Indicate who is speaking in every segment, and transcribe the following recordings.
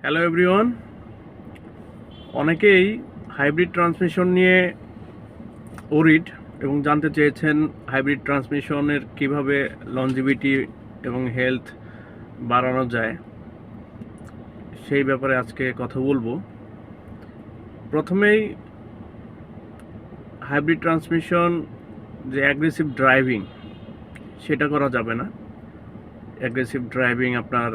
Speaker 1: Hello everyone, অনেকেই hybrid transmission নিয়ে worried এবং জানতে চেয়েছেন হাইব্রিড ট্রান্সমিশনের কিভাবে লনজিভিটি এবং হেলথ বাড়ানো যায়, সেই ব্যাপারে আজকে কথা বলবো। প্রথমেই হাইব্রিড ট্রান্সমিশন যে অ্যাগ্রেসিভ ড্রাইভিং সেটা করা যাবে না। অ্যাগ্রেসিভ ড্রাইভিং আপনার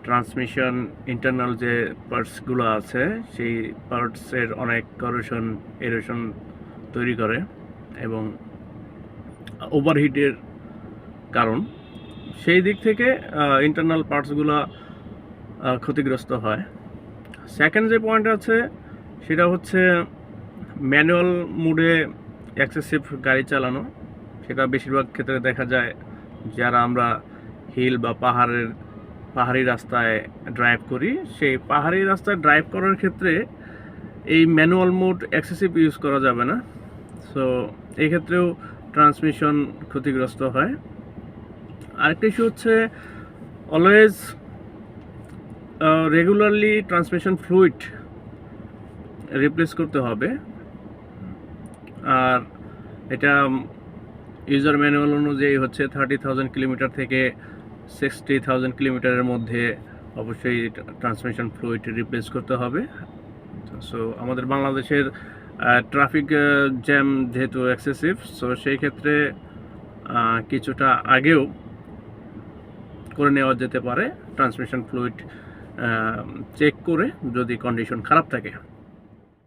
Speaker 1: ট্রান্সমিশন ইন্টারনাল যে পার্টসগুলো আছে সেই পার্টসের অনেক এরোশন তৈরি করে এবং ওভারহিটের কারণ। সেই দিক থেকে ইন্টারনাল পার্টসগুলো ক্ষতিগ্রস্ত হয়। সেকেন্ড যে পয়েন্ট আছে সেটা হচ্ছে ম্যানুয়াল মোডে এক্সেসিভ গাড়ি চালানো। সেটা বেশিরভাগ ক্ষেত্রে দেখা যায় যারা আমরা হিল বা পাহাড়ি রাস্তায় ড্রাইভ করি, সেই পাহাড়ি রাস্তায় ড্রাইভ করার ক্ষেত্রে এই ম্যানুয়াল মোড এক্সেসিভ ইউজ করা যাবে না। সো এই ক্ষেত্রেও ট্রান্সমিশন ক্ষতিগ্রস্ত হয়। আরেকটা ইস্যু হচ্ছে always regularly transmission fluid replace করতে হবে। আর এটা ইউজার ম্যানুয়াল অনুযায়ী হচ্ছে 30,000 কিলোমিটার থেকে 60,000 কিলোমিটারের মধ্যে অবশ্যই ট্রান্সমিশন ফ্লুইড রিপ্লেস করতে হবে। সো আমাদের বাংলাদেশের ট্রাফিক জ্যাম যেহেতু এক্সেসিভ, সো সেই ক্ষেত্রে কিছুটা আগেও করে নেওয়া যেতে পারে ট্রান্সমিশন ফ্লুইড চেক করে, যদি কন্ডিশন খারাপ থাকে।